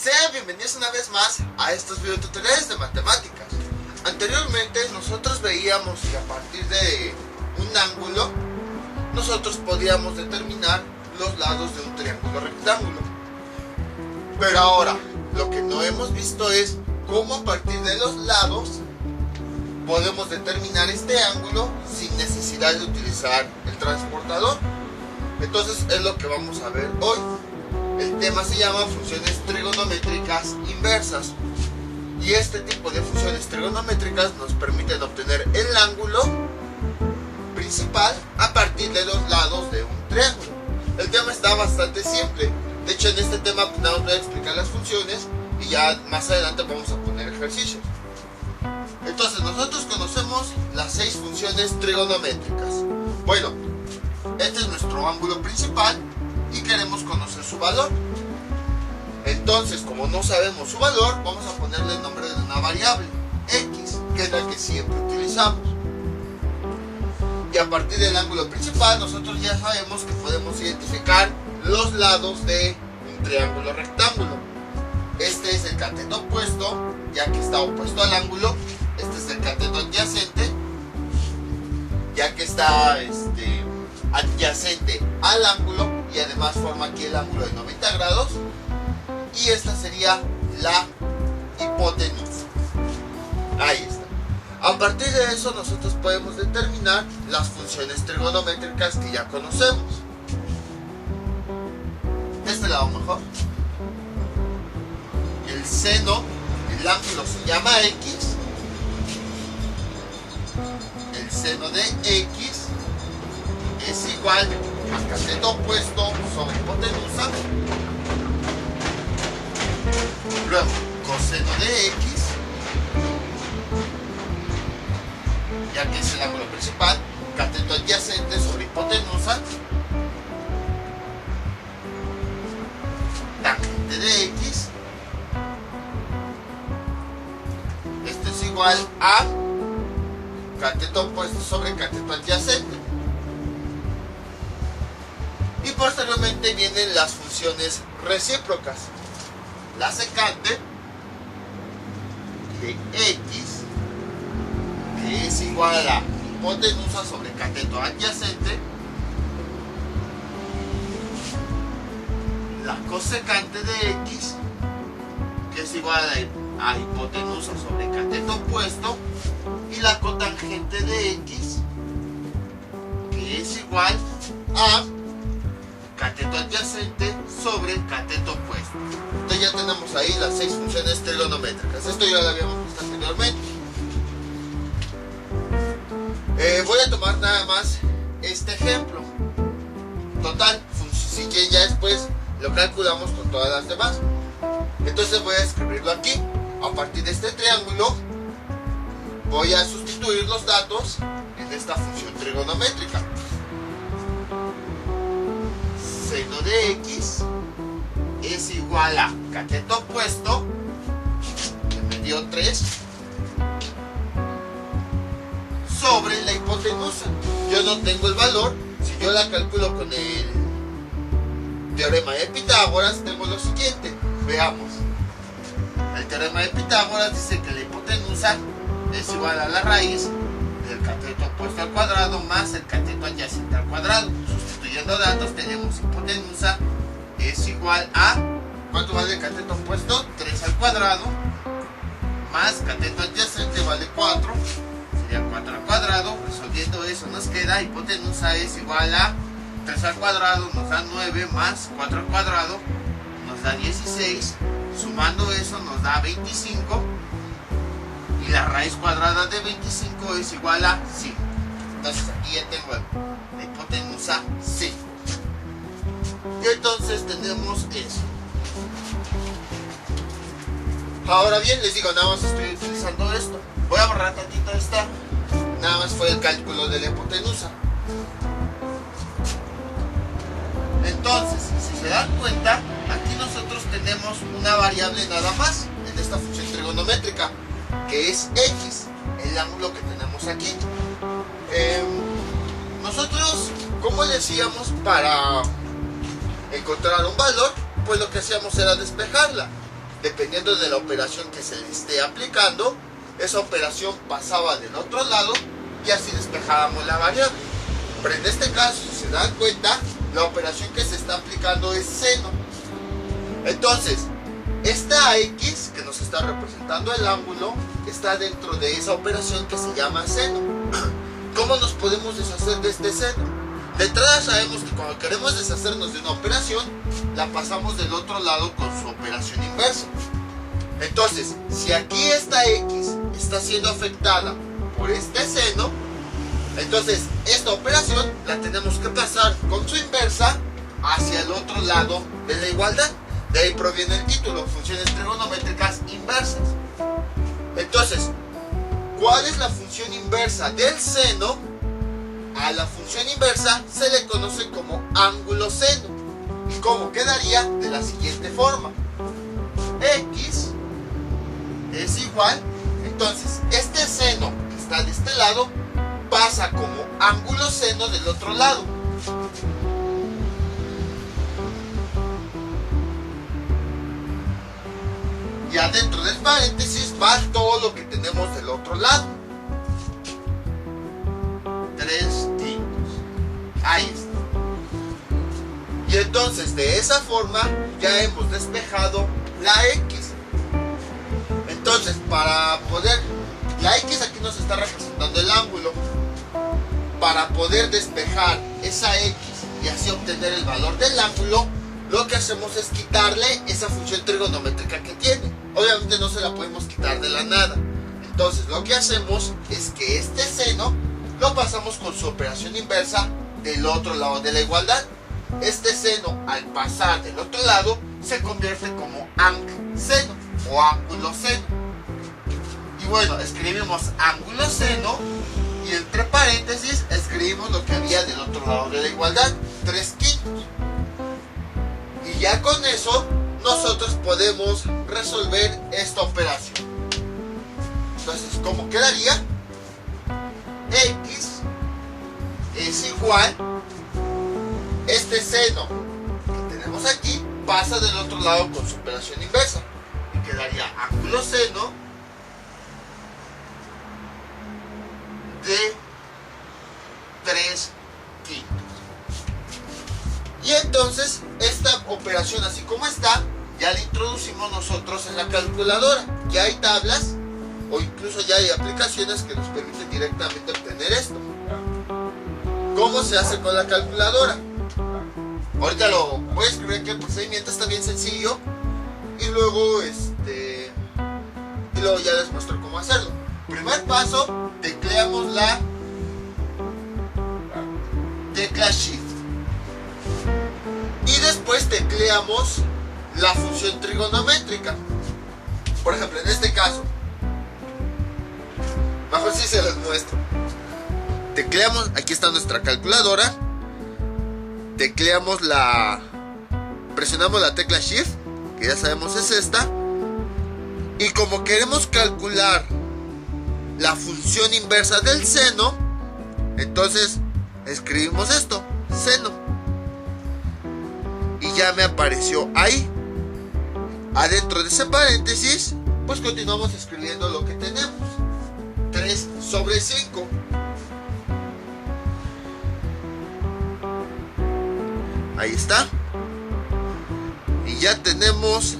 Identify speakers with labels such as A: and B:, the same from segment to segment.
A: Sean bienvenidos una vez más a estos videotutoriales de matemáticas. Anteriormente nosotros veíamos que a partir de un ángulo nosotros podíamos determinar los lados de un triángulo rectángulo. Pero ahora lo que no hemos visto es cómo a partir de los lados podemos determinar este ángulo sin necesidad de utilizar el transportador. Entonces es lo que vamos a ver hoy. El tema se llama funciones trigonométricas inversas. Y este tipo de funciones trigonométricas nos permiten obtener el ángulo principal a partir de los lados de un triángulo. El tema está bastante simple. De hecho, en este tema nada más voy a explicar las funciones y ya más adelante vamos a poner ejercicios. Entonces, nosotros conocemos las 6 funciones trigonométricas. Bueno, este es nuestro ángulo principal y queremos conocer su valor. Entonces, como no sabemos su valor, vamos a ponerle el nombre de una variable, x, que es la que siempre utilizamos. Y a partir del ángulo principal, nosotros ya sabemos que podemos identificar los lados de un triángulo rectángulo. Este es el cateto opuesto, ya que está opuesto al ángulo. Este es el cateto adyacente, ya que está adyacente al ángulo y además forma aquí el ángulo de 90 grados. Y esta sería la hipotenusa. Ahí está. A partir de eso nosotros podemos determinar las funciones trigonométricas que ya conocemos. De este lado mejor. El seno, el ángulo se llama x. El seno de x es igual a cateto opuesto sobre hipotenusa. Luego, coseno de x, ya que es el ángulo principal, cateto adyacente sobre hipotenusa. Tangente de x. Esto es igual a cateto opuesto sobre cateto adyacente. Y posteriormente vienen las funciones recíprocas. La secante de x, que es igual a hipotenusa sobre cateto adyacente. La cosecante de x, que es igual a hipotenusa sobre cateto opuesto. Y la cotangente de x, que es igual a cateto adyacente sobre cateto opuesto. Entonces ya tenemos ahí las 6 funciones trigonométricas. Esto ya lo habíamos visto anteriormente. Voy a tomar nada más este ejemplo. Total, si quieren ya después lo calculamos con todas las demás. Entonces voy a escribirlo aquí. A partir de este triángulo voy a sustituir los datos en esta función trigonométrica. Seno de x es igual a cateto opuesto, que me dio 3, sobre la hipotenusa. Yo no tengo el valor. Si yo la calculo con el teorema de Pitágoras, tengo lo siguiente. Veamos. El teorema de Pitágoras dice que la hipotenusa es igual a la raíz del cateto opuesto al cuadrado más el cateto adyacente al cuadrado. Sustituyendo datos tenemos hipotenusa es igual a, ¿cuánto vale el cateto opuesto? 3 al cuadrado más cateto adyacente vale 4, sería 4 al cuadrado. Resolviendo eso nos queda hipotenusa es igual a 3 al cuadrado nos da 9 más 4 al cuadrado nos da 16. Sumando eso nos da 25 y la raíz cuadrada de 25 es igual a 5. Entonces aquí ya tengo la hipotenusa 5. Y entonces tenemos eso. Ahora bien, les digo, nada más estoy utilizando esto. Voy a borrar tantito esta. Nada más fue el cálculo de la hipotenusa. Entonces, si se dan cuenta, aquí nosotros tenemos una variable nada más en esta función trigonométrica, que es x, el ángulo que tenemos aquí. Nosotros, como decíamos, para encontrar un valor, pues lo que hacíamos era despejarla. dependiendo de la operación que se le esté aplicando, esa operación pasaba del otro lado y así despejábamos la variable. Pero en este caso, si se dan cuenta, la operación que se está aplicando es seno. Entonces, esta X que nos está representando el ángulo está dentro de esa operación que se llama seno. ¿Cómo nos podemos deshacer de este seno? De entrada sabemos que cuando queremos deshacernos de una operación, la pasamos del otro lado con su operación inversa. Entonces, si aquí esta X está siendo afectada por este seno, entonces esta operación la tenemos que pasar con su inversa hacia el otro lado de la igualdad. De ahí proviene el título, funciones trigonométricas inversas. Entonces, ¿cuál es la función inversa del seno? A la función inversa se le conoce como ángulo seno. ¿Y cómo quedaría? De la siguiente forma. X es igual, entonces este seno que está de este lado pasa como ángulo seno del otro lado. Y adentro del paréntesis va todo lo que tenemos del otro lado. 3 quintos. Ahí está. Y entonces de esa forma ya hemos despejado la X. Entonces para poder, la X aquí nos está representando el ángulo. Para poder despejar esa X y así obtener el valor del ángulo, lo que hacemos es quitarle esa función trigonométrica que tiene. Obviamente no se la podemos quitar de la nada. Entonces lo que hacemos es que este seno lo pasamos con su operación inversa del otro lado de la igualdad. Este seno al pasar del otro lado se convierte como seno o ángulo seno. Y bueno, escribimos ángulo seno y entre paréntesis escribimos lo que había del otro lado de la igualdad, 3 quintos. Y ya con eso nosotros podemos resolver esta operación. Entonces, ¿cómo quedaría? X es igual, este seno que tenemos aquí pasa del otro lado con su operación inversa y quedaría ángulo seno de 3 quintos. Y entonces esta operación así como está, ya la introducimos nosotros en la calculadora. Ya hay tablas o incluso ya hay aplicaciones que nos permiten directamente obtener esto. ¿Cómo se hace con la calculadora? Ahorita lo voy a escribir aquí, el procedimiento está bien sencillo y luego ya les muestro cómo hacerlo. Primer paso, tecleamos la tecla Shift y después tecleamos la función trigonométrica. Por ejemplo, en este caso, mejor si se los muestro. Tecleamos, aquí está nuestra calculadora. Presionamos la tecla Shift, que ya sabemos es esta. Y como queremos calcular la función inversa del seno, entonces escribimos esto, seno. Y ya me apareció ahí. Adentro de ese paréntesis, pues continuamos escribiendo lo que tenemos. 3 sobre 5. Ahí está. Y ya tenemos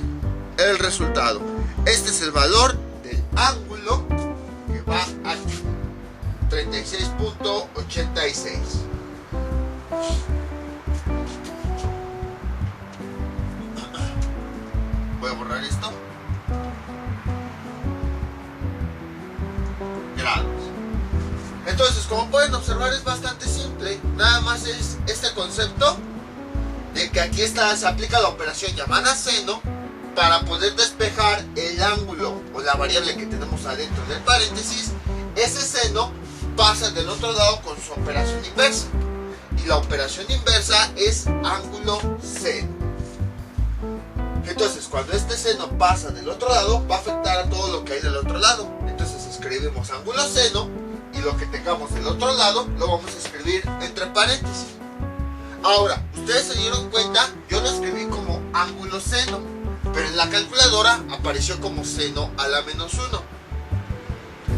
A: el resultado. Este es el valor del ángulo que va aquí. 36.86. Voy a borrar esto. Grados. Entonces, como pueden observar, es bastante simple. Nada más es este concepto de que aquí se aplica la operación llamada seno para poder despejar el ángulo o la variable que tenemos adentro del paréntesis. Ese seno pasa del otro lado con su operación inversa. Y la operación inversa es ángulo seno. Entonces, cuando este seno pasa del otro lado, va a afectar a todo lo que hay del otro lado. Entonces escribimos ángulo seno y lo que tengamos del otro lado lo vamos a escribir entre paréntesis. Ahora, ustedes se dieron cuenta, yo lo escribí como ángulo seno, pero en la calculadora apareció como seno a la menos 1.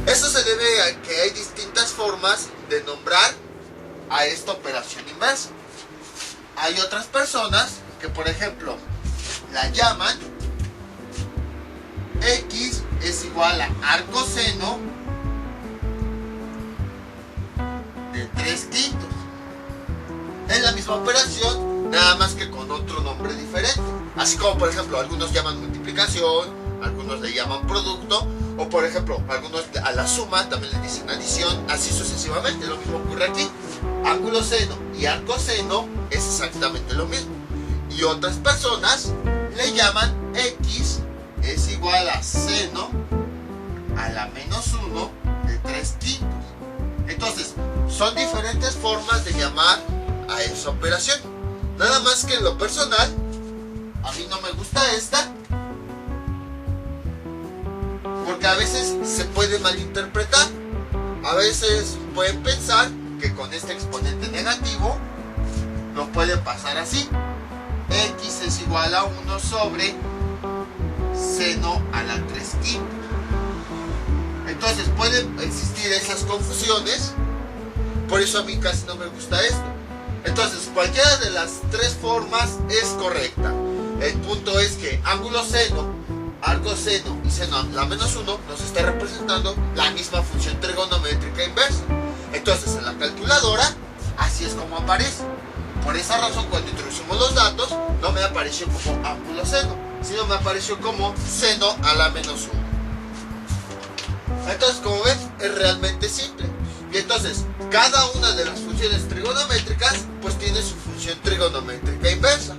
A: Eso se debe a que hay distintas formas de nombrar a esta operación inversa. Hay otras personas que, por ejemplo, la llaman x es igual a arcoseno de 3/5. Es la misma operación, nada más que con otro nombre diferente. Así como, por ejemplo, algunos llaman multiplicación, algunos le llaman producto, o por ejemplo, algunos a la suma también le dicen adición, así sucesivamente. Lo mismo ocurre aquí. Ángulo seno y arcoseno es exactamente lo mismo. Y otras personas le llaman x es igual a seno a la menos 1 de 3/5. Entonces, son diferentes formas de llamar a esa operación. Nada más que en lo personal, a mí no me gusta esta, porque a veces se puede malinterpretar. A veces pueden pensar que con este exponente negativo lo pueden pasar así: x es igual a 1 sobre seno a la 3/5. Entonces pueden existir esas confusiones. Por eso a mí casi no me gusta esto. Entonces cualquiera de las tres formas es correcta. El punto es que ángulo seno, arcoseno y seno a la menos 1 nos está representando la misma función trigonométrica inversa. Entonces en la calculadora así es como aparece. Por esa razón, cuando introducimos los datos, no me apareció como ángulo seno, sino me apareció como seno a la menos 1. Entonces, como ven, es realmente simple. Y entonces, cada una de las funciones trigonométricas pues tiene su función trigonométrica inversa.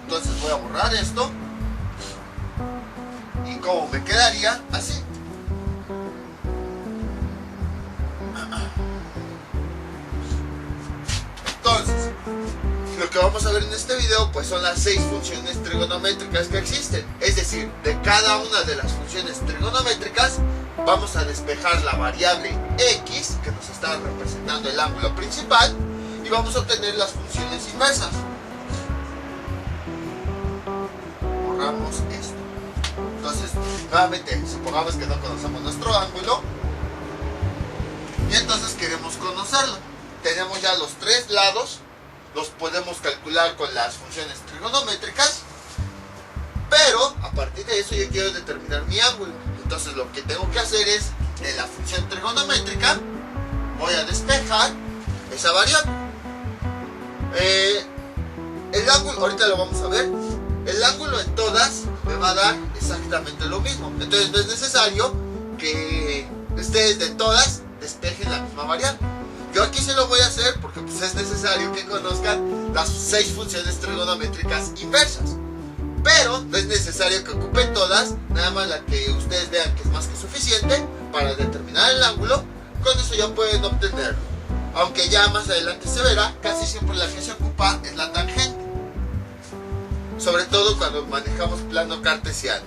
A: Entonces voy a borrar esto. Y como me quedaría así. Entonces, lo que vamos a ver en este video pues son las 6 funciones trigonométricas que existen. Es decir, de cada una de las funciones trigonométricas vamos a despejar la variable x, que nos está representando el ángulo principal, y vamos a obtener las funciones inversas. Borramos esto. Entonces, nuevamente, supongamos que no conocemos nuestro ángulo y entonces queremos conocerlo. Tenemos ya los tres lados, los podemos calcular con las funciones trigonométricas, pero a partir de eso yo quiero determinar mi ángulo. Entonces lo que tengo que hacer es, en la función trigonométrica, voy a despejar esa variable. El ángulo, ahorita lo vamos a ver, el ángulo en todas me va a dar exactamente lo mismo. Entonces no es necesario que ustedes de todas despejen la misma variable. Yo aquí se lo voy a hacer porque pues, es necesario que conozcan las 6 funciones trigonométricas inversas. Pero no es necesario que ocupen todas, nada más la que ustedes vean que es más que suficiente para determinar el ángulo. Con eso ya pueden obtenerlo. Aunque ya más adelante se verá, casi siempre la que se ocupa es la tangente. Sobre todo cuando manejamos plano cartesiano.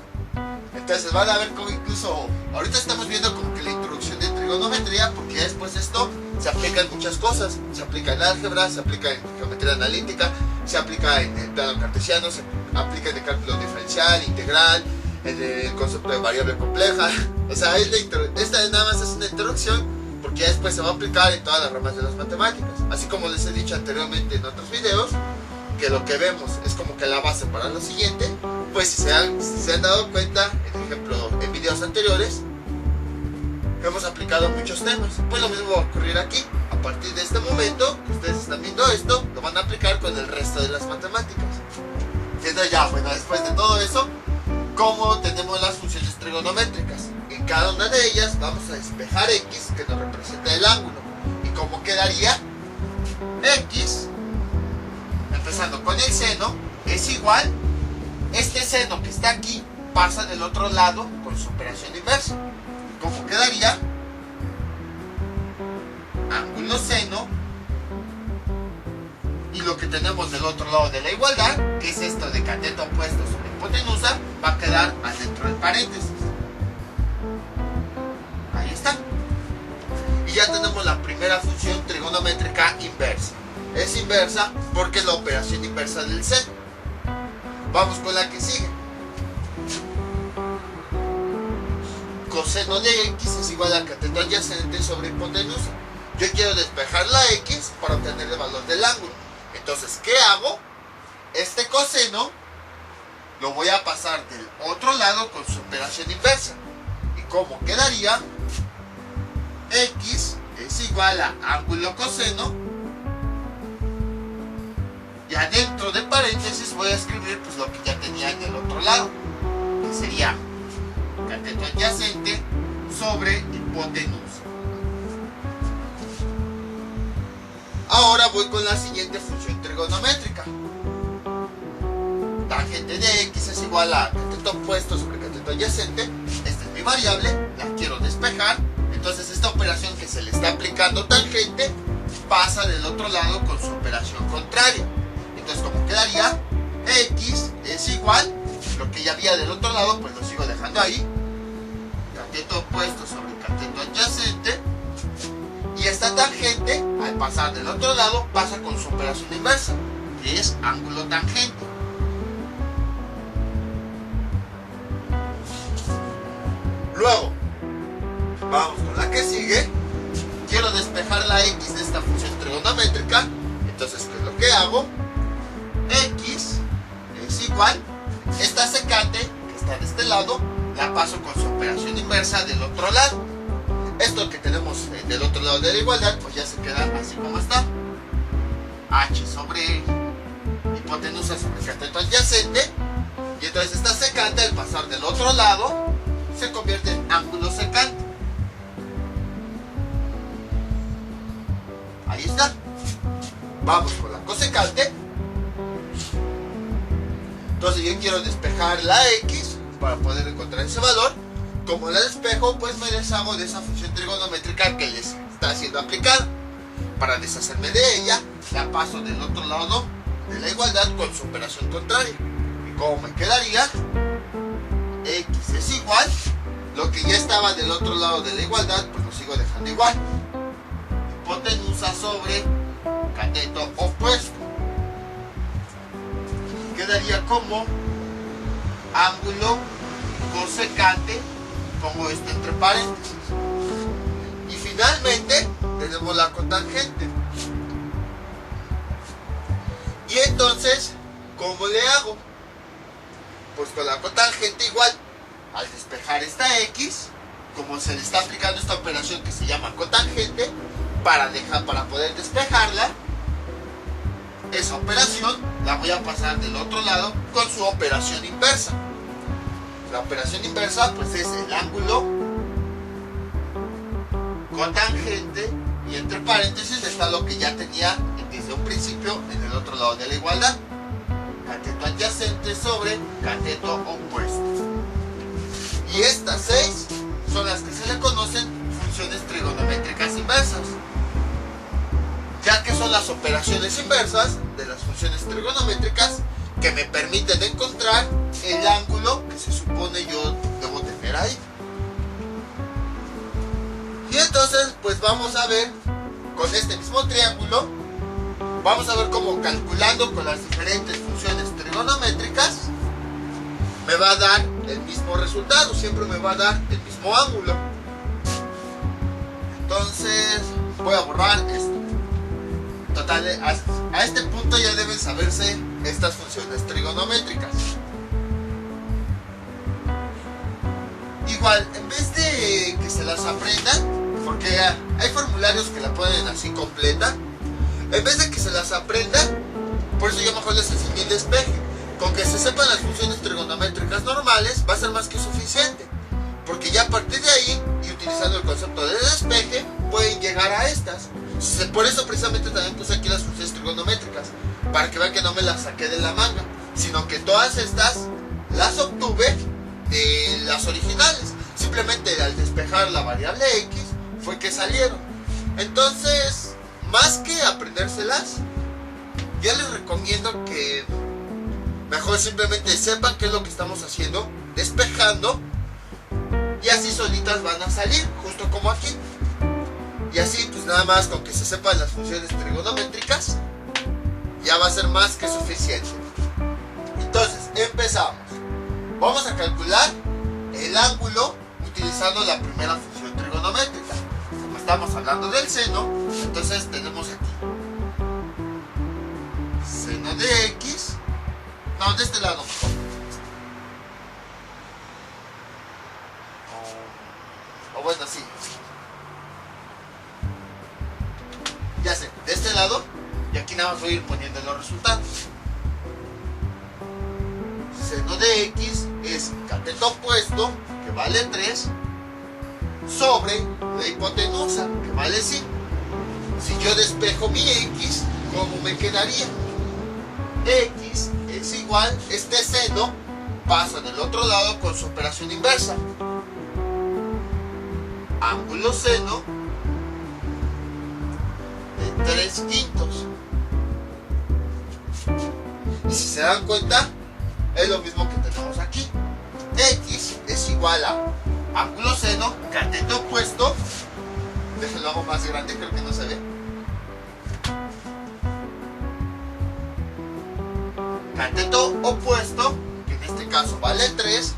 A: Entonces van a ver cómo incluso, ahorita estamos viendo como que la introducción de trigonometría, porque después de esto se aplica en muchas cosas. Se aplica en álgebra, se aplica en geometría analítica, se aplica en el plano cartesiano, se aplica en el cálculo diferencial, integral, en el concepto de variable compleja. O sea, esta nada más es una introducción, porque ya después se va a aplicar en todas las ramas de las matemáticas. Así como les he dicho anteriormente en otros videos, que lo que vemos es como que la base para lo siguiente. Pues si se han dado cuenta, por ejemplo, en videos anteriores, hemos aplicado muchos temas. Pues lo mismo va a ocurrir aquí. A partir de este momento que ustedes están viendo esto, lo van a aplicar con el resto de las matemáticas. Entonces ya, bueno, después de todo eso, ¿cómo tenemos las funciones trigonométricas? En cada una de ellas vamos a despejar x, que nos representa el ángulo. ¿Y cómo quedaría? X, empezando con el seno, es igual, este seno que está aquí pasa del otro lado con su operación inversa. ¿Cómo quedaría? Ángulo seno, y lo que tenemos del otro lado de la igualdad, que es esto de cateto opuesto sobre hipotenusa, va a quedar adentro del paréntesis. Ahí está. Y ya tenemos la primera función trigonométrica inversa. Es inversa porque es la operación inversa del seno. Vamos con la que sigue. Coseno de x es igual a cateto adyacente sobre hipotenusa. Yo quiero despejar la x para obtener el valor del ángulo. Entonces, ¿qué hago? Este coseno lo voy a pasar del otro lado con su operación inversa. ¿Y cómo quedaría? X es igual a ángulo coseno. Y adentro de paréntesis voy a escribir pues lo que ya tenía en el otro lado, que sería cateto adyacente sobre hipotenusa. Ahora voy con la siguiente función trigonométrica. Tangente de x es igual a cateto opuesto sobre cateto adyacente. Esta es mi variable, la quiero despejar. Entonces esta operación que se le está aplicando tangente pasa del otro lado con su operación contraria. Entonces, ¿cómo quedaría? X es igual, lo que ya había del otro lado, pues lo sigo dejando ahí. Cateto opuesto sobre cateto adyacente. Y esta tangente, al pasar del otro lado, pasa con su operación inversa, que es ángulo tangente. Luego, vamos con la que sigue. Quiero despejar la x de esta función trigonométrica. Entonces, ¿qué es lo que hago? X es igual, esta secante que está de este lado, la paso con su operación inversa del otro lado. Esto que tenemos del otro lado de la igualdad, pues ya se queda así como está. H sobre hipotenusa sobre cateto adyacente. Y entonces esta secante, al pasar del otro lado, se convierte en ángulo secante. Ahí está. Vamos con la cosecante. Entonces yo quiero despejar la x para poder encontrar ese valor. Como la despejo, pues me deshago de esa función trigonométrica que les está siendo aplicada. Para deshacerme de ella, la paso del otro lado de la igualdad con su operación contraria. ¿Y cómo me quedaría? X es igual, lo que ya estaba del otro lado de la igualdad, pues lo sigo dejando igual. Hipotenusa sobre cateto opuesto. Quedaría como ángulo cosecante, pongo esto entre paréntesis. Y finalmente tenemos la cotangente. Y entonces, ¿cómo le hago? Pues con la cotangente igual, al despejar esta x, como se le está aplicando esta operación que se llama cotangente, para poder despejarla, esa operación la voy a pasar del otro lado con su operación inversa. La operación inversa pues es el ángulo cotangente y entre paréntesis está lo que ya tenía desde un principio en el otro lado de la igualdad. Cateto adyacente sobre cateto opuesto. Y estas 6 son las que se le conocen funciones trigonométricas inversas, ya que son las operaciones inversas de las funciones trigonométricas que me permiten encontrar el ángulo que se supone yo debo tener ahí. Y entonces pues vamos a ver con este mismo triángulo, vamos a ver cómo calculando con las diferentes funciones trigonométricas me va a dar el mismo resultado, siempre me va a dar el mismo ángulo. Entonces voy a borrar esto. Total, a este punto ya deben saberse estas funciones trigonométricas. Igual, en vez de que se las aprendan, porque hay formularios que la ponen así completa, en vez de que se las aprendan, por eso yo mejor les enseñé el despeje. Con que se sepan las funciones trigonométricas normales va a ser más que suficiente, porque ya a partir de ahí y utilizando el concepto de despeje pueden llegar a estas. Por eso precisamente también puse aquí las funciones trigonométricas, para que vean que no me las saqué de la manga, sino que todas estas las obtuve de las originales. Simplemente al despejar la variable x fue que salieron. Entonces, más que aprendérselas, yo les recomiendo que mejor simplemente sepan qué es lo que estamos haciendo, despejando, y así solitas van a salir, justo como aquí. Y así pues nada más con que se sepan las funciones trigonométricas ya va a ser más que suficiente. Entonces, empezamos. Vamos a calcular el ángulo utilizando la primera función trigonométrica. Como estamos hablando del seno, entonces tenemos aquí seno de x. No, de este lado mejor. O bueno, sí. Ya sé, de este lado. Y aquí nada más voy a ir poniendo los resultados. Seno de x es cateto opuesto, que vale 3, sobre la hipotenusa, que vale 5. Si yo despejo mi x, ¿cómo me quedaría? X es igual, este seno pasa del otro lado con su operación inversa. Ángulo seno de 3/5. Y si se dan cuenta, es lo mismo que tenemos aquí. X es igual a ángulo seno, cateto opuesto. Déjenlo hago más grande, creo que no se ve. Cateto opuesto, que en este caso vale 3,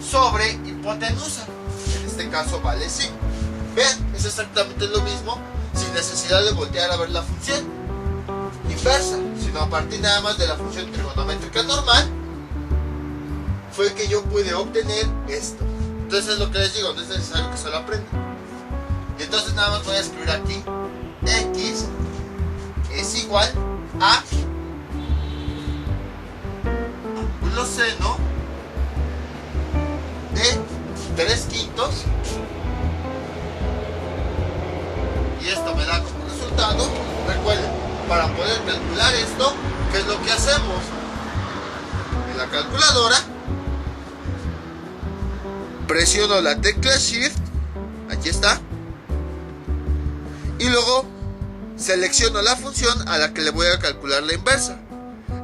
A: sobre hipotenusa, que en este caso vale 5. Vean, es exactamente lo mismo, sin necesidad de voltear a ver la función inversa, sino a partir nada más de la función trigonométrica normal, fue que yo pude obtener esto. Entonces es lo que les digo, no es necesario que se lo aprendan. Y entonces nada más voy a escribir aquí, x es igual a ángulo seno de 3/5. Y esto me da como resultado, recuerden, para poder calcular esto, ¿qué es lo que hacemos? En la calculadora presiono la tecla Shift, aquí está, y luego selecciono la función a la que le voy a calcular la inversa.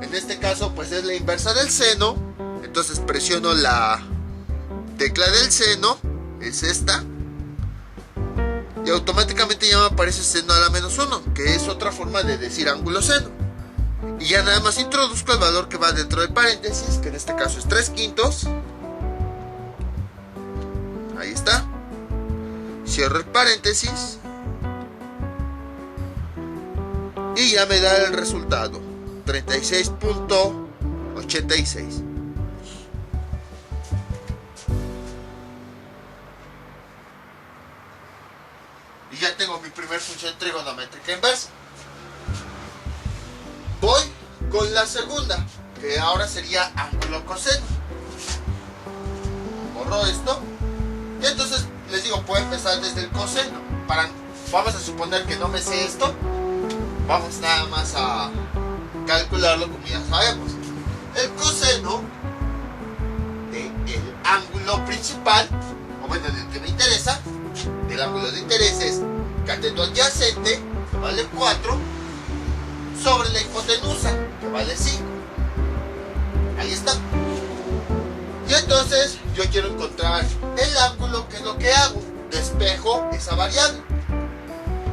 A: En este caso pues es la inversa del seno, entonces presiono la tecla del seno, es esta, y automáticamente ya me aparece seno a la -1, que es otra forma de decir ángulo seno. Y ya nada más introduzco el valor que va dentro del paréntesis, que en este caso es 3/5. Ahí está. Cierro el paréntesis. Y ya me da el resultado. 36.86. Y ya tengo mi primer función trigonométrica inversa. Voy con la segunda, que ahora sería ángulo coseno. Borro esto. Y entonces les digo, puedo empezar desde el coseno. Vamos a suponer que no me sé esto. Vamos nada más a calcularlo como ya sabemos. El coseno del ángulo principal, o bueno, del que me interesa, del ángulo de interés, es cateto adyacente, que vale 4, sobre la hipotenusa, que vale 5. Ahí está. Y entonces yo quiero encontrar el ángulo, que es lo que hago, despejo esa variable.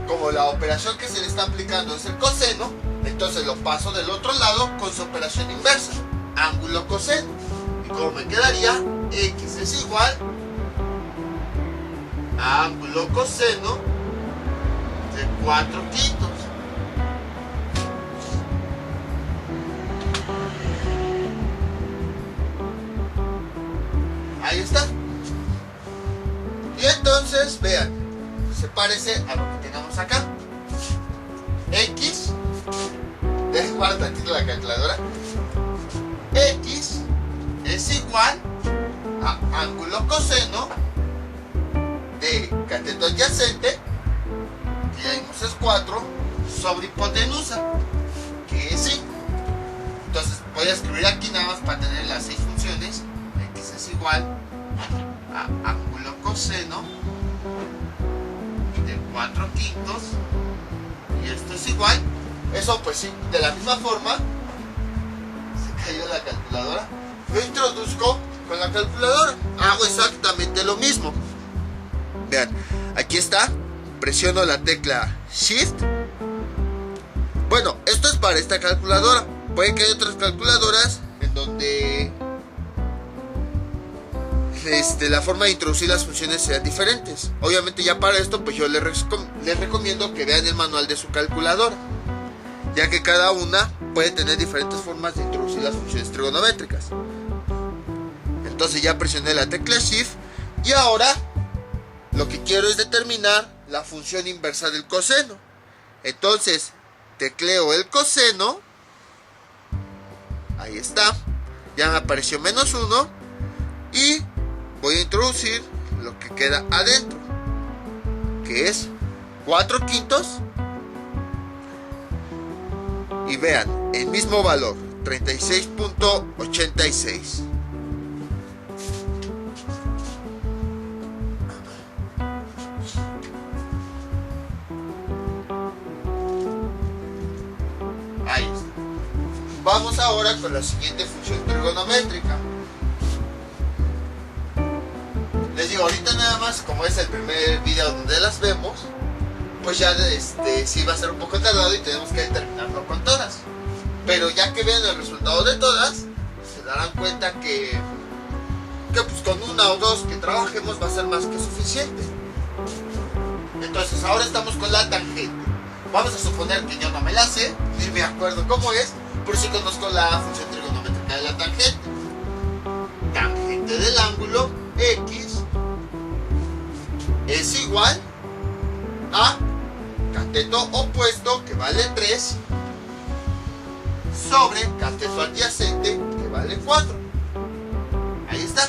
A: Como la operación que se le está aplicando es el coseno, entonces lo paso del otro lado con su operación inversa, ángulo coseno. Y como me quedaría, x es igual a ángulo coseno de 4/5. Ahí está. Y entonces, vean, se parece a lo que tenemos acá. X, dejen guardar tantito la calculadora. X es igual a ángulo coseno de cateto adyacente, que ya vimos es 4, sobre hipotenusa, que es 5. Entonces voy a escribir aquí nada más para tener las 6 funciones. X es igual a ángulo coseno de 4/5, y esto es igual. Eso pues sí, de la misma forma. Se cayó la calculadora. Lo introduzco con la calculadora. Hago exactamente lo mismo. Vean, aquí está. Presiono la tecla Shift. Bueno, esto es para esta calculadora. Puede que haya otras calculadoras en donde la forma de introducir las funciones sean diferentes. Obviamente ya para esto pues yo les recomiendo que vean el manual de su calculadora, ya que cada una puede tener diferentes formas de introducir las funciones trigonométricas. Entonces ya presioné la tecla Shift y ahora lo que quiero es determinar la función inversa del coseno. Entonces tecleo el coseno, ahí está, ya me apareció -1 y voy a introducir lo que queda adentro, que es 4/5. Y vean, el mismo valor, 36.86. Ahí está. Vamos ahora con la siguiente función trigonométrica. Les digo, ahorita nada más, como es el primer video donde las vemos, pues ya sí va a ser un poco tardado y tenemos que determinarlo con todas. Pero ya que vean el resultado de todas, se darán cuenta que pues con una o dos que trabajemos va a ser más que suficiente. Entonces ahora estamos con la tangente. Vamos a suponer que yo no me la sé, ni me acuerdo cómo es, pero sí conozco la función trigonométrica de la tangente. Tangente del ángulo X es igual a cateto opuesto, que vale 3, sobre cateto adyacente, que vale 4. Ahí está.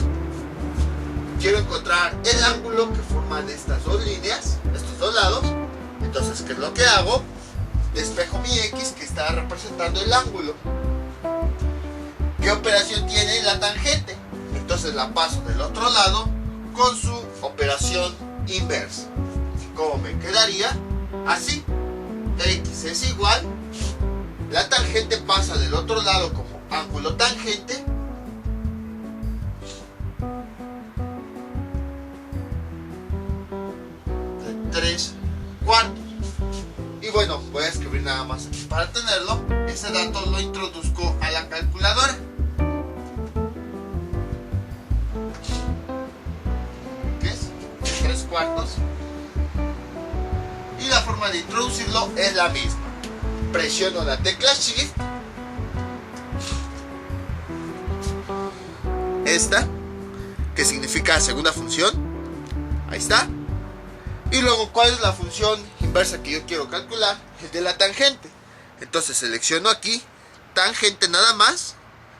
A: Quiero encontrar el ángulo que forman estas dos líneas, estos dos lados. Entonces, ¿qué es lo que hago? Despejo mi X, que está representando el ángulo. ¿Qué operación tiene la tangente? Entonces la paso del otro lado con su operación inversa. ¿Cómo me quedaría? Así. X es igual, la tangente pasa del otro lado como ángulo tangente, de 3/4. Y bueno, voy a escribir nada más aquí para tenerlo. Ese dato lo introduzco a la calculadora. ¿Qué es? 3/4. Y la forma de introducirlo es la misma. Presiono la tecla Shift, esta, que significa segunda función, ahí está. Y luego, ¿cuál es la función inversa que yo quiero calcular? El de la tangente. Entonces selecciono aquí tangente nada más.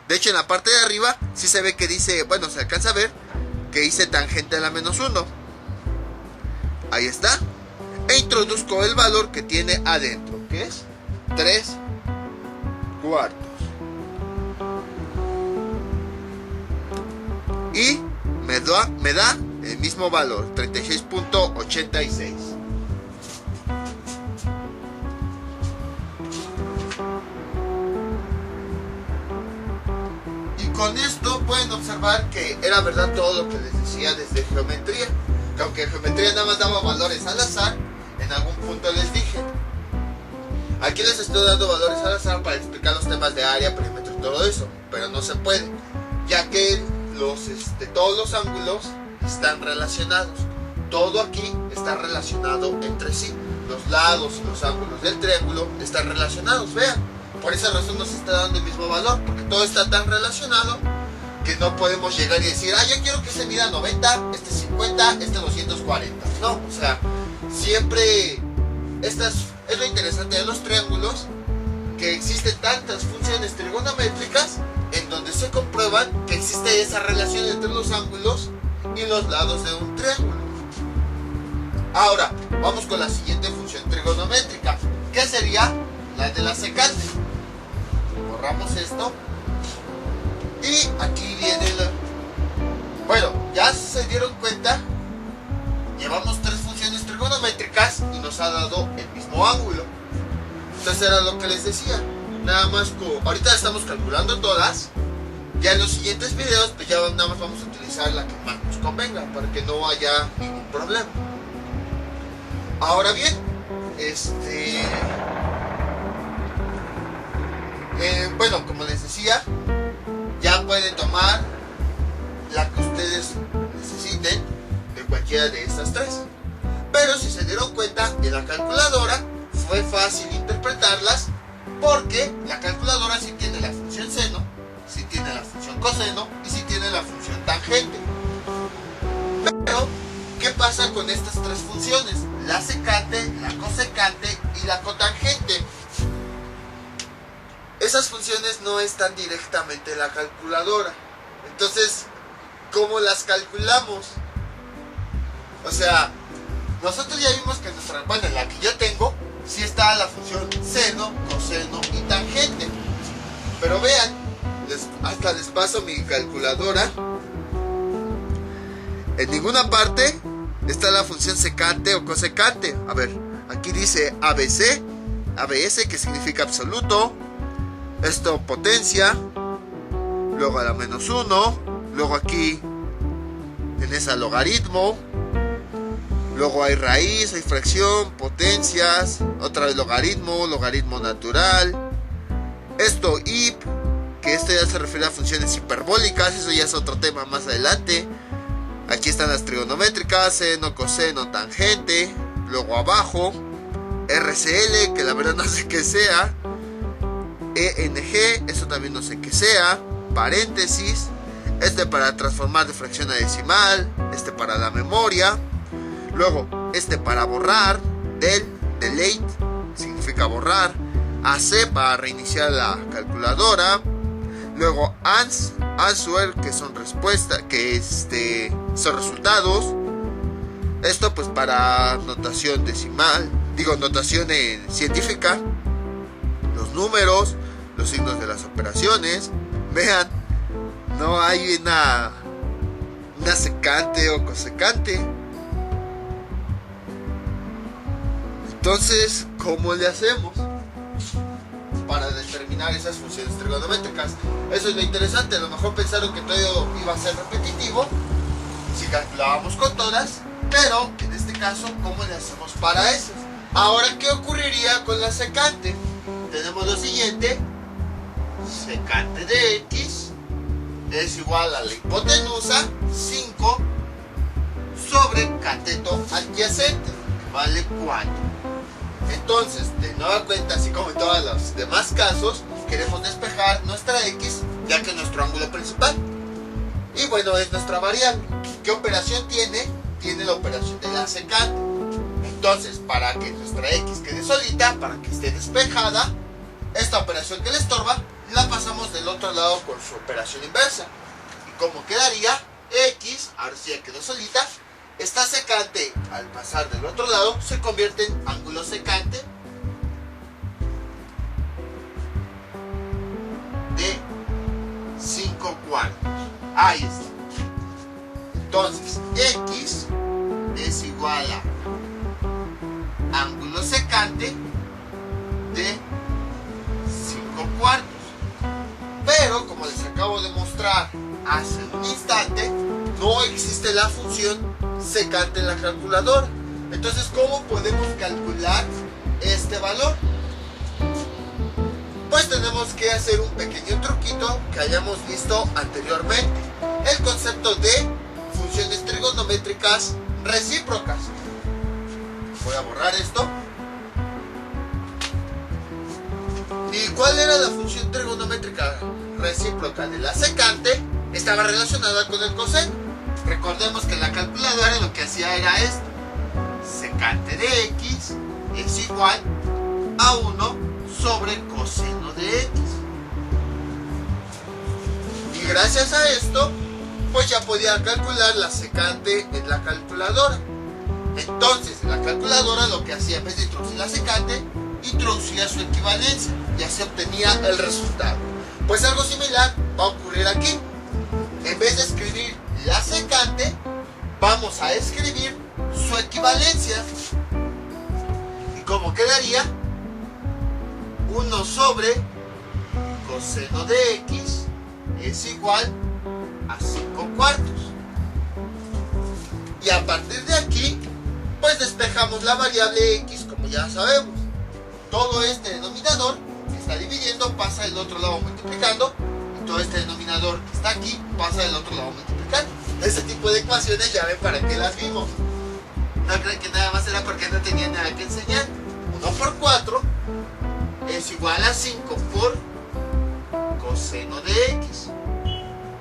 A: De hecho, en la parte de arriba sí se ve que dice, bueno, se alcanza a ver que dice tangente a la -1. Ahí está. E introduzco el valor que tiene adentro, que es 3/4. Y me da el mismo valor, 36.86. Y con esto pueden observar que era verdad todo lo que les decía desde geometría. Que aunque geometría nada más daba valores al azar, en algún punto les dije, aquí les estoy dando valores al azar para explicar los temas de área, perímetro y todo eso, pero no se puede, ya que todos los ángulos están relacionados. Todo aquí está relacionado entre sí. Los lados y los ángulos del triángulo están relacionados, vean. Por esa razón nos está dando el mismo valor, porque todo está tan relacionado que no podemos llegar y decir, yo quiero que se mida 90, este 50, este 240. No, o sea, siempre es lo interesante de los triángulos, que existen tantas funciones trigonométricas en donde se comprueban que existe esa relación entre los ángulos y los lados de un triángulo. Ahora, vamos con la siguiente función trigonométrica, que sería la de la secante. Borramos esto. Y aquí viene Bueno, ya se dieron cuenta, llevamos tres funciones trigonométricas y nos ha dado el mismo ángulo. Entonces era lo que les decía. Nada más, ahorita estamos calculando todas. Ya en los siguientes videos, pues ya nada más vamos a utilizar la que más nos convenga, para que no haya ningún problema. Ahora bien, bueno, como les decía, ya pueden tomar la que ustedes cualquiera de estas tres. Pero si se dieron cuenta, en la calculadora fue fácil interpretarlas, porque la calculadora sí tiene la función seno, sí tiene la función coseno y sí tiene la función tangente. Pero, ¿qué pasa con estas tres funciones? La secante, la cosecante y la cotangente. Esas funciones no están directamente en la calculadora. Entonces, ¿cómo las calculamos? O sea, nosotros ya vimos que bueno, en la que yo tengo, sí está la función seno, coseno y tangente. Pero vean, hasta les paso mi calculadora. En ninguna parte está la función secante o cosecante. A ver, aquí dice ABC, ABS, que significa absoluto. Esto potencia. Luego a la menos 1. Luego aquí tenés al logaritmo. Luego hay raíz, hay fracción, potencias. Otra vez logaritmo, logaritmo natural. Esto IP, que esto ya se refiere a funciones hiperbólicas. Eso ya es otro tema más adelante. Aquí están las trigonométricas, seno, coseno, tangente. Luego abajo, RCL, que la verdad no sé qué sea. ENG, eso también no sé qué sea. Paréntesis. Este para transformar de fracción a decimal. Este para la memoria. Luego, este para borrar. Delete, significa borrar. AC para reiniciar la calculadora. Luego answer, que son respuestas, que son resultados. Esto pues para notación decimal, notación científica. Los números, los signos de las operaciones. Vean, no hay una secante o cosecante. Entonces, ¿cómo le hacemos para determinar esas funciones trigonométricas? Eso es lo interesante. A lo mejor pensaron que todo iba a ser repetitivo si calculábamos con todas, pero en este caso, ¿cómo le hacemos para eso? Ahora, ¿qué ocurriría con la secante? Tenemos lo siguiente: secante de x es igual a la hipotenusa 5 sobre cateto adyacente, que vale 4. Entonces, de nueva cuenta, así como en todos los demás casos, queremos despejar nuestra x, ya que es nuestro ángulo principal. Y bueno, es nuestra variable. ¿Qué operación tiene? Tiene la operación de la secante. Entonces, para que nuestra x quede solita, para que esté despejada, esta operación que le estorba, la pasamos del otro lado con su operación inversa. ¿Y cómo quedaría? X, ahora sí ya quedó solita. Esta secante, al pasar del otro lado, se convierte en ángulo secante de 5 cuartos. Ahí está. Entonces, X es igual a ángulo secante de 5 cuartos. Pero, como les acabo de mostrar hace un instante, no existe la función secante en la calculadora. Entonces, ¿cómo podemos calcular este valor? Pues tenemos que hacer un pequeño truquito que hayamos visto anteriormente: el concepto de funciones trigonométricas recíprocas. Voy a borrar esto. ¿Y cuál era la función trigonométrica recíproca de la secante? Estaba relacionada con el coseno. Recordemos que la calculadora lo que hacía era esto: secante de x es igual a 1 sobre coseno de x. Y gracias a esto, pues ya podía calcular la secante en la calculadora. Entonces, en la calculadora lo que hacía, en vez de introducir la secante, introducía su equivalencia y así obtenía el resultado. Pues algo similar va a ocurrir aquí. En vez de escribir la secante, vamos a escribir su equivalencia. ¿Y cómo quedaría? 1 sobre coseno de x es igual a 5 cuartos. Y a partir de aquí, pues despejamos la variable x, como ya sabemos. Todo este denominador que está dividiendo pasa del otro lado multiplicando, y todo este denominador que está aquí pasa del otro lado multiplicando. ese tipo de ecuaciones ya ven para qué las vimos. No creen que nada más era porque no tenía nada que enseñar. 1 por 4 es igual a 5 por coseno de x.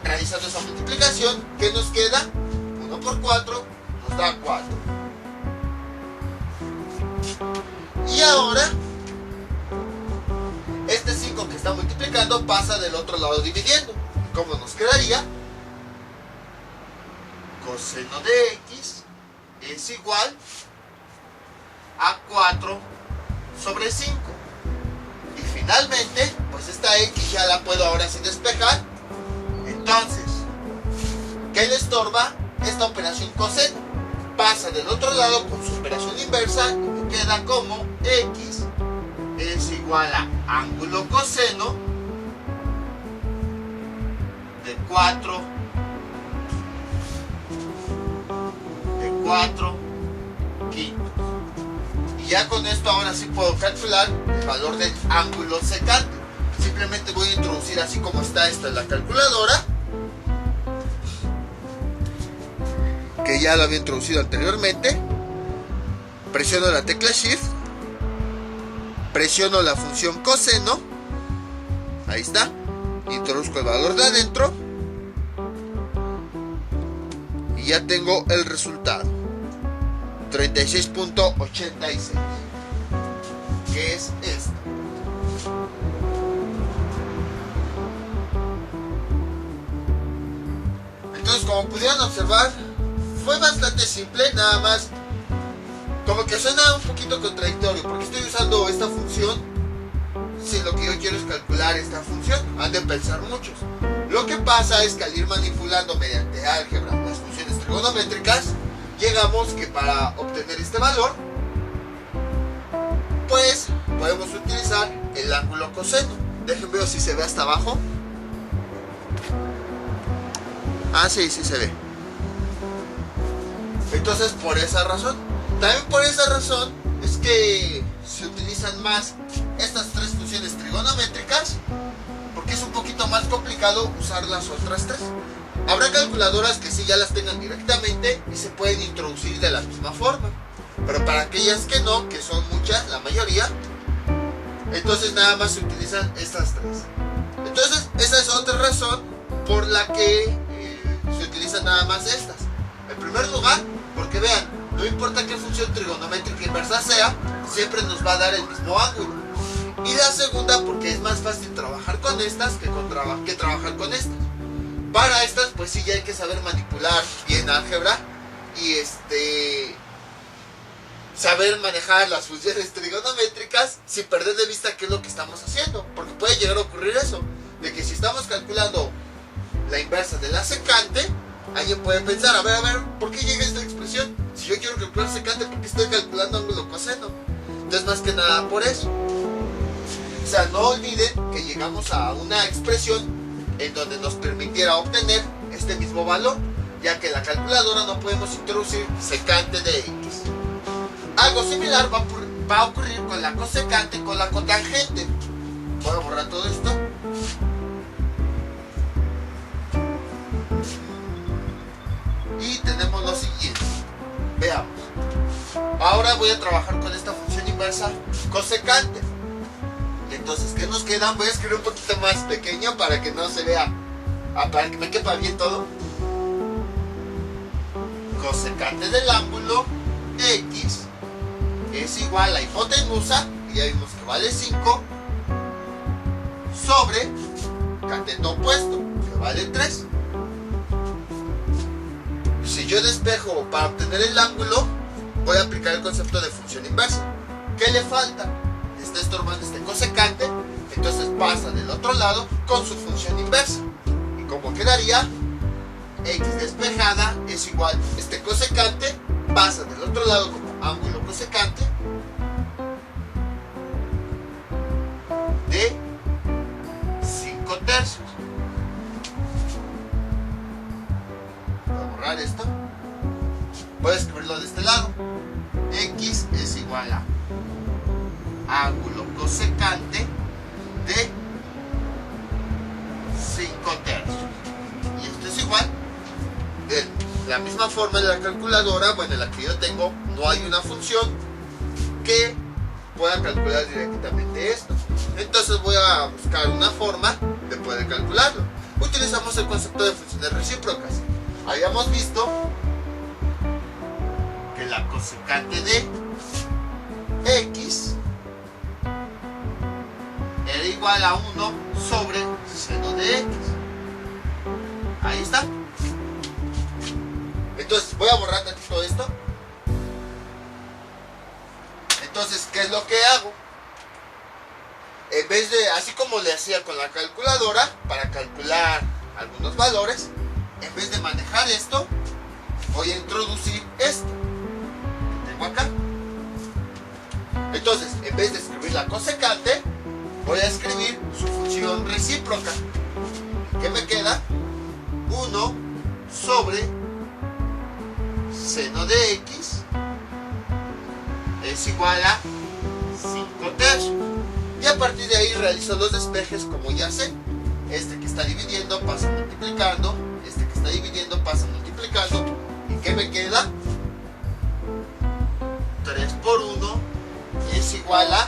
A: Realizando esa multiplicación, ¿qué nos queda? 1 por 4 nos da 4. Y ahora, este 5 que está multiplicando pasa del otro lado dividiendo. ¿Cómo nos quedaría? Coseno de x es igual a 4 sobre 5. Y finalmente, pues esta x ya la puedo ahora sí despejar. Entonces, ¿qué le estorba? Esta operación coseno. Pasa del otro lado con su operación inversa y me queda como x es igual a ángulo coseno de 4 quintos. Y ya con esto ahora sí puedo calcular el valor del ángulo secante. Simplemente voy a introducir así como está esta en la calculadora, que ya lo había introducido anteriormente. Presiono la tecla Shift, presiono la función coseno, ahí está, introduzco el valor de adentro y ya tengo el resultado, 36.86, que es esto. Entonces, como pudieron observar, fue bastante simple, nada más como que suena un poquito contradictorio, porque estoy usando esta función si lo que yo quiero es calcular esta función. Han de pensar muchos. Lo que pasa es que al ir manipulando mediante álgebra las funciones trigonométricas, llegamos que para obtener este valor, pues podemos utilizar el ángulo coseno. Déjenme ver si se ve hasta abajo. Ah, sí, sí se ve. Entonces, por esa razón, también por esa razón es que se utilizan más estas tres funciones trigonométricas, porque es un poquito más complicado usar las otras tres. Habrá calculadoras que sí ya las tengan directamente y se pueden introducir de la misma forma, pero para aquellas que no, que son muchas, la mayoría, entonces nada más se utilizan estas tres. Entonces, esa es otra razón por la que se utilizan nada más estas. En primer lugar, porque vean, no importa qué función trigonométrica inversa sea, siempre nos va a dar el mismo ángulo. Y la segunda, porque es más fácil trabajar con estas que trabajar con estas. Para estas, pues sí, ya hay que saber manipular bien álgebra y saber manejar las funciones trigonométricas sin perder de vista qué es lo que estamos haciendo. Porque puede llegar a ocurrir eso, de que si estamos calculando la inversa de la secante, alguien puede pensar, a ver, ¿por qué llega esta expresión? Si yo quiero calcular secante, ¿por qué estoy calculando ángulo coseno? Entonces, más que nada por eso. O sea, no olviden que llegamos a una expresión en donde nos permitiera obtener este mismo valor, ya que en la calculadora no podemos introducir secante de x. Algo similar va a ocurrir con la cosecante y con la cotangente. Voy a borrar todo esto. Y tenemos lo siguiente. Veamos. Ahora voy a trabajar con esta función inversa cosecante. Entonces, ¿qué nos queda? Voy a escribir un poquito más pequeño para que no se vea, para que me quepa bien todo. Cosecante del ángulo x es igual a la hipotenusa, que ya vimos que vale 5, sobre cateto opuesto, que vale 3. Si yo despejo para obtener el ángulo, voy a aplicar el concepto de función inversa. ¿Qué le falta? Está estorbando este cosecante, entonces pasa del otro lado con su función inversa. Y como quedaría, x despejada es igual, este cosecante pasa del otro lado como ángulo cosecante de 5 tercios. Voy a borrar esto. Voy a escribirlo de este lado. X es igual a ángulo cosecante de 5 tercios. Y esto es igual del misma forma en la calculadora, bueno, en la que yo tengo, no hay una función que pueda calcular directamente esto. Entonces voy a buscar una forma de poder calcularlo. Utilizamos el concepto de funciones recíprocas. Habíamos visto que la cosecante de x era igual a 1 sobre seno de x. Ahí está. Entonces voy a borrar tantito esto. Entonces, ¿qué es lo que hago? En vez de, así como le hacía con la calculadora, para calcular algunos valores, en vez de manejar esto, voy a introducir esto que tengo acá. Entonces, en vez de escribir la cosecante, voy a escribir su función recíproca. ¿Qué me queda? 1 sobre seno de x es igual a 5 tercios. Y a partir de ahí realizo los despejes como ya sé. Este que está dividiendo pasa multiplicando. Este que está dividiendo pasa multiplicando. ¿Y qué me queda? 3 por 1 es igual a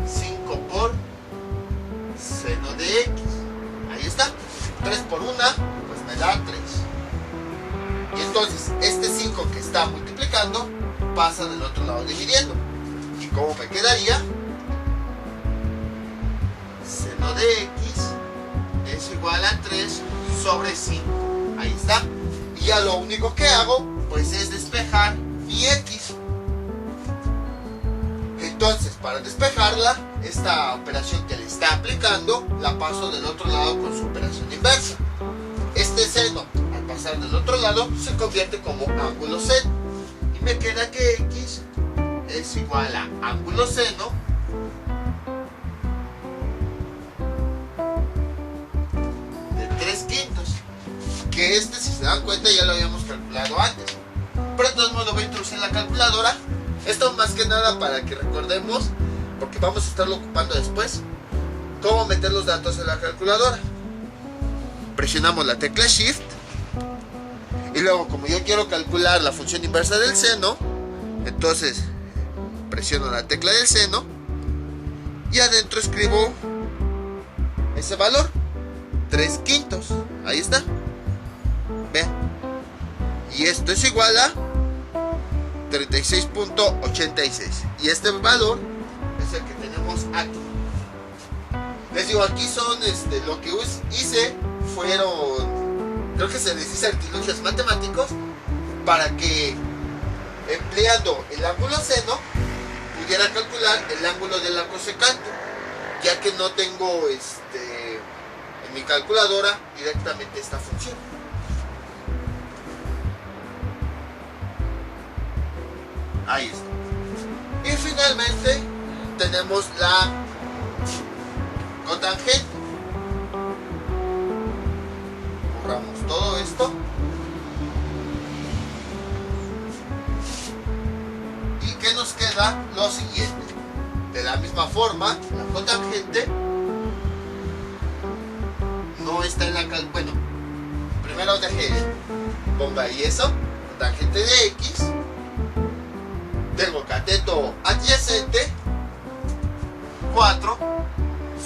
A: 5 por seno de x. Ahí está. 3 por 1 pues me da 3. Y entonces este 5 que está multiplicando pasa del otro lado dividiendo. ¿Y cómo me quedaría? Seno de x es igual a 3 sobre 5. Ahí está. Y ya lo único que hago pues es despejar mi x. Entonces, para despejarla, esta operación que le está aplicando la paso del otro lado con su operación inversa. Este seno, al pasar del otro lado, se convierte como ángulo seno. Y me queda que x es igual a ángulo seno de 3/5. Que este, si se dan cuenta, ya lo habíamos calculado antes. Pero de todos modos lo voy a introducir en la calculadora. Esto más que nada para que recordemos, porque vamos a estarlo ocupando después, cómo meter los datos en la calculadora. Presionamos la tecla Shift y luego, como yo quiero calcular la función inversa del seno, entonces presiono la tecla del seno y adentro escribo ese valor, 3/5. Ahí está. Vean. Y esto es igual a 36.86. Y este valor es el que tenemos aquí. Les digo, aquí son lo que hice fueron, creo que se les dice artilugios matemáticos, para que empleando el ángulo seno pudiera calcular el ángulo de la cosecante, ya que no tengo en mi calculadora directamente esta función. Ahí está. Y finalmente tenemos la cotangente. Borramos todo esto. ¿Y qué nos queda? Lo siguiente. De la misma forma, la cotangente no está en la bueno, primero ponga ahí eso, cotangente de x. Tengo cateto adyacente 4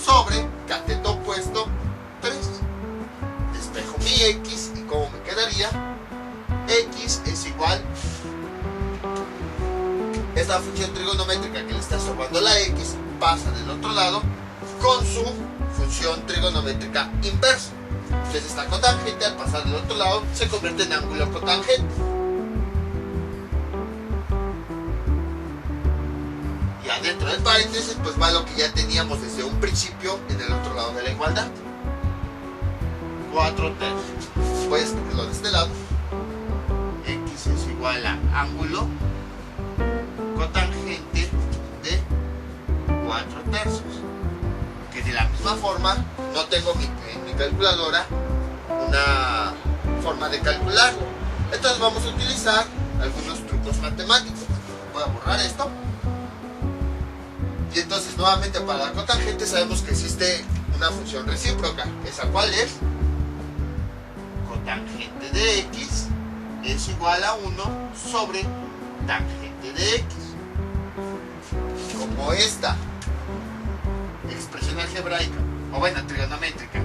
A: sobre cateto opuesto 3. Despejo mi x y como me quedaría, x es igual, esta función trigonométrica que le está sobrando la x pasa del otro lado con su función trigonométrica inversa. Entonces esta cotangente al pasar del otro lado se convierte en ángulo cotangente. Y adentro del paréntesis pues va lo que ya teníamos desde un principio en el otro lado de la igualdad. 4 tercios. Voy a escribirlo de este lado. X es igual a ángulo cotangente de 4 tercios. Que de la misma forma no tengo en mi calculadora una forma de calcularlo. Entonces vamos a utilizar algunos trucos matemáticos. Voy a borrar esto. Y entonces nuevamente para la cotangente sabemos que existe una función recíproca. ¿Esa cuál es? Cotangente de x es igual a 1 sobre tangente de x. Como esta expresión algebraica, o bueno, trigonométrica,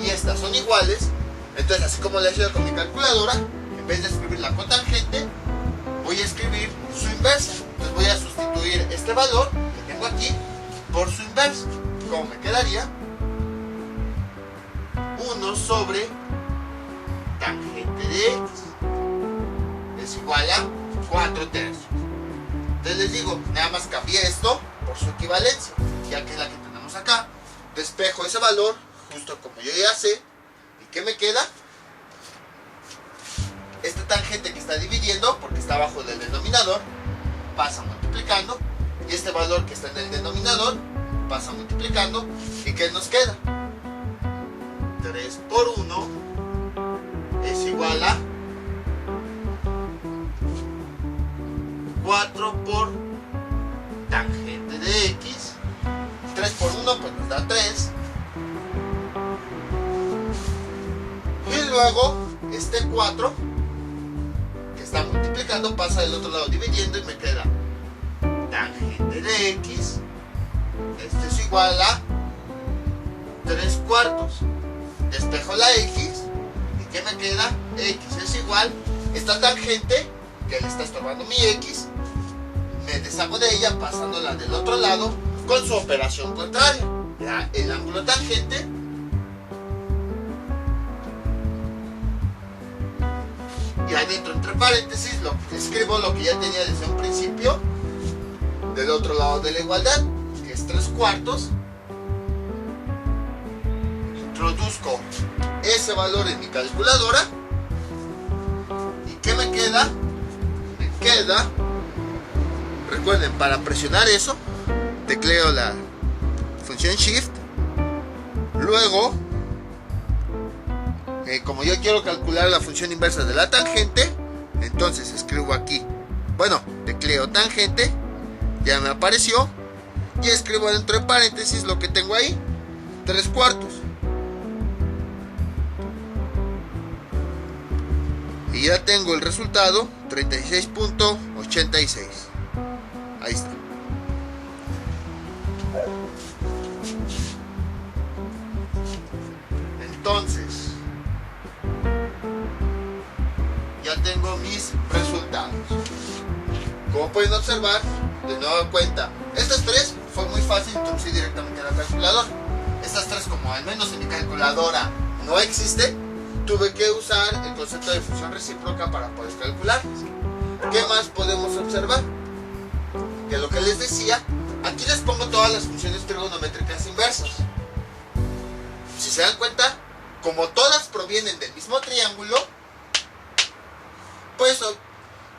A: y estas son iguales, entonces así como le he hecho con mi calculadora, en vez de escribir la cotangente, voy a escribir su inversa. Entonces voy a sustituir este valor que tengo aquí por su inversa. ¿Cómo me quedaría? 1 sobre tangente de x es igual a 4 tercios. Entonces les digo, nada más cambié esto por su equivalencia, ya que es la que tenemos acá. Despejo ese valor, justo como yo ya sé. ¿Y qué me queda? Esta tangente que está dividiendo, porque está abajo del denominador, pasa multiplicando. Y este valor que está en el denominador, pasa multiplicando. ¿Y qué nos queda? 3 por 1 es igual a 4 por tangente de x. 3 por 1 pues nos da 3. Y luego este 4 que está multiplicando pasa del otro lado dividiendo y me queda tangente de x. Este es igual a 3 cuartos. Despejo la x. ¿Y qué me queda? X es igual. Esta tangente que le está estorbando mi x, me deshago de ella pasándola del otro lado con su operación contraria. Ya, el ángulo tangente y adentro entre paréntesis escribo lo que ya tenía desde un principio del otro lado de la igualdad, que es 3 cuartos. Introduzco ese valor en mi calculadora. ¿Y qué me queda? Me queda, recuerden, para presionar eso tecleo la función shift, luego como yo quiero calcular la función inversa de la tangente, entonces escribo aquí, bueno, tecleo tangente, ya me apareció, y escribo dentro de paréntesis lo que tengo ahí, 3 cuartos. Y ya tengo el resultado, 36.86. Ahí está. Entonces, ya tengo mis resultados. Como pueden observar, de nueva cuenta, estas tres fue muy fácil introducir directamente a la calculadora. Estas tres, como al menos en mi calculadora no existe, tuve que usar el concepto de función recíproca para poder calcularlas. ¿Qué más podemos observar? Que lo que les decía, aquí les pongo todas las funciones trigonométricas inversas. Si se dan cuenta, como todas provienen del mismo triángulo, pues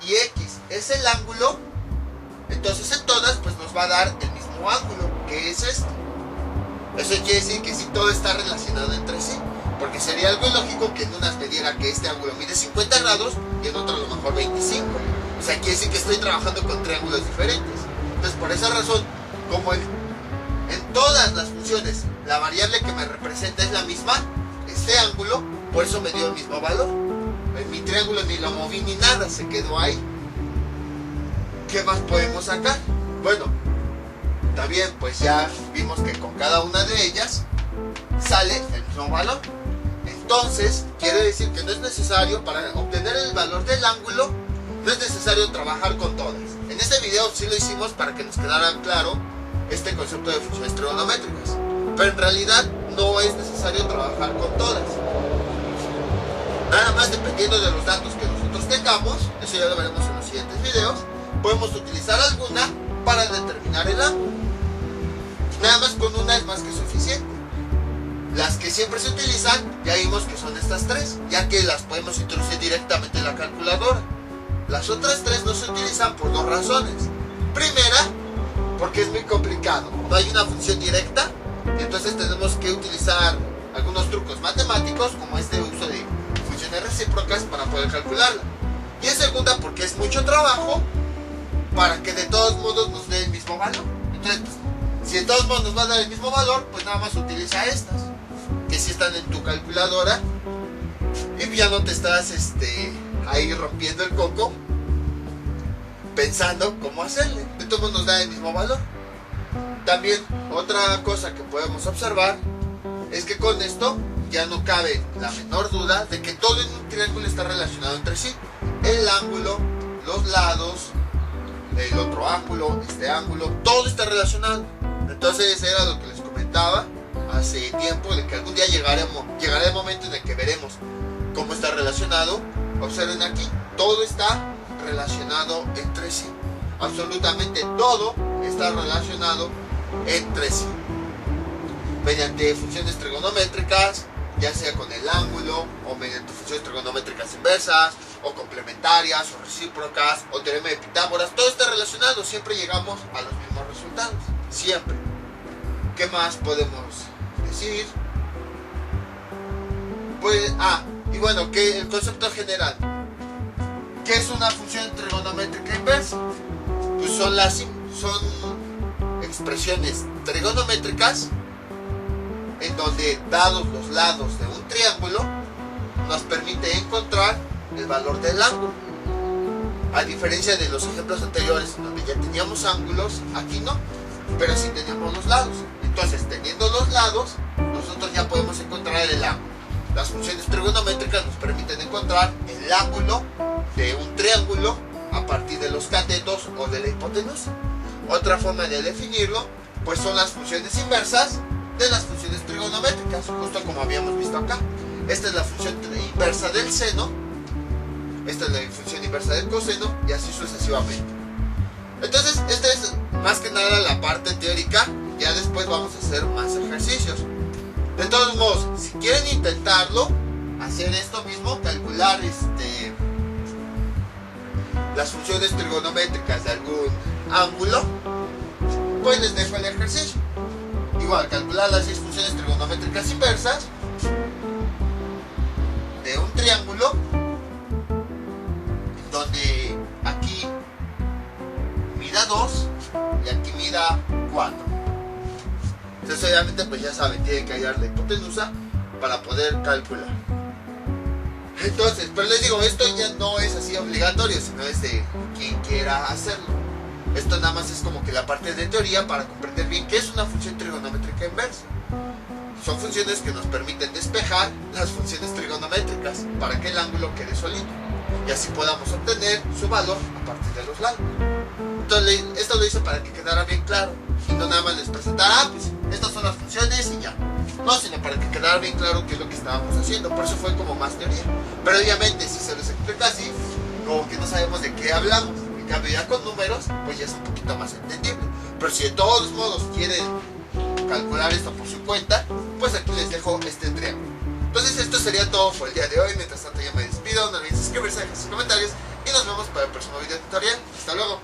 A: y x es el ángulo, entonces en todas pues nos va a dar el mismo ángulo, que es este. Eso quiere decir que si todo está relacionado entre sí, porque sería algo ilógico que en unas me diera que este ángulo mide 50 grados y en otro a lo mejor 25. O sea, quiere decir que estoy trabajando con triángulos diferentes. Entonces, por esa razón, como en todas las funciones la variable que me representa es la misma, este ángulo, por eso me dio el mismo valor. En mi triángulo ni lo moví ni nada, se quedó ahí. ¿Qué más podemos sacar? Bueno, también pues ya vimos que con cada una de ellas sale el mismo valor. Entonces, quiere decir que no es necesario, para obtener el valor del ángulo, no es necesario trabajar con todas. En este video sí lo hicimos para que nos quedara claro este concepto de funciones trigonométricas, pero en realidad no es necesario trabajar con todas. Nada más dependiendo de los datos que nosotros tengamos, eso ya lo veremos en los siguientes videos, podemos utilizar alguna para determinar el ángulo. Nada más con una es más que suficiente. Las que siempre se utilizan, ya vimos que son estas tres, ya que las podemos introducir directamente en la calculadora. Las otras tres no se utilizan por dos razones. Primera, porque es muy complicado, no hay una función directa, y entonces tenemos que utilizar algunos trucos matemáticos, como este uso de funciones recíprocas para poder calcularla. Y en segunda, porque es mucho trabajo para que de todos modos nos dé el mismo valor. Entonces, pues, si de todos modos nos va a dar el mismo valor, pues nada más utiliza estas, que sí están en tu calculadora, y ya no te estás ahí rompiendo el coco, pensando cómo hacerle. De todo nos da el mismo valor. También otra cosa que podemos observar es que con esto ya no cabe la menor duda de que todo en un triángulo está relacionado entre sí. El ángulo, los lados, el otro ángulo, este ángulo, todo está relacionado. Entonces era lo que les comentaba hace tiempo, de que algún día llegará el momento en el que veremos cómo está relacionado. Observen aquí, todo está relacionado entre sí. Absolutamente todo está relacionado entre sí. Mediante funciones trigonométricas, ya sea con el ángulo, o mediante funciones trigonométricas inversas, o complementarias, o recíprocas, o teorema de Pitágoras, todo está relacionado, siempre llegamos a los mismos resultados, siempre. ¿Qué más podemos decir? Pues, y bueno, que el concepto general. ¿Qué es una función trigonométrica inversa? Pues son expresiones trigonométricas en donde, dados los lados de un triángulo, nos permite encontrar el valor del ángulo. A diferencia de los ejemplos anteriores donde ya teníamos ángulos, aquí no, pero sí teníamos los lados. Entonces, teniendo los lados, nosotros ya podemos encontrar el ángulo. Las funciones trigonométricas nos permiten encontrar el ángulo de un triángulo a partir de los catetos o de la hipotenusa. Otra forma de definirlo, pues son las funciones inversas de las funciones trigonométricas, justo como habíamos visto acá. Esta es la función inversa del seno, esta es la función inversa del coseno, y así sucesivamente. Entonces, esta es más que nada la parte teórica. Ya después vamos a hacer más ejercicios. De todos modos, si quieren intentarlo, hacer esto mismo, calcular las funciones trigonométricas de algún ángulo, pues les dejo el ejercicio. Igual, calcular las 6 funciones trigonométricas inversas de un triángulo, donde aquí mida 2 y aquí mida 4. Entonces, obviamente, pues ya saben, tienen que hallar la hipotenusa para poder calcular. Entonces, pero les digo, esto ya no es así obligatorio, sino es de quien quiera hacerlo. Esto nada más es como que la parte de teoría para comprender bien qué es una función trigonométrica inversa. Son funciones que nos permiten despejar las funciones trigonométricas para que el ángulo quede solito y así podamos obtener su valor a partir de los lados. Entonces, esto lo hice para que quedara bien claro y no nada más les presentara, pues estas son las funciones y ya. No, sino para que quedara bien claro qué es lo que estábamos haciendo. Por eso fue como más teoría. Pero obviamente, si se los explica así, como que no sabemos de qué hablamos. En cambio, ya con números, pues ya es un poquito más entendible. Pero si de todos modos quieren calcular esto por su cuenta, pues aquí les dejo este triángulo. Entonces, esto sería todo por el día de hoy. Mientras tanto, yo me despido. No olviden suscribirse, dejar sus comentarios y nos vemos para el próximo video tutorial. Hasta luego.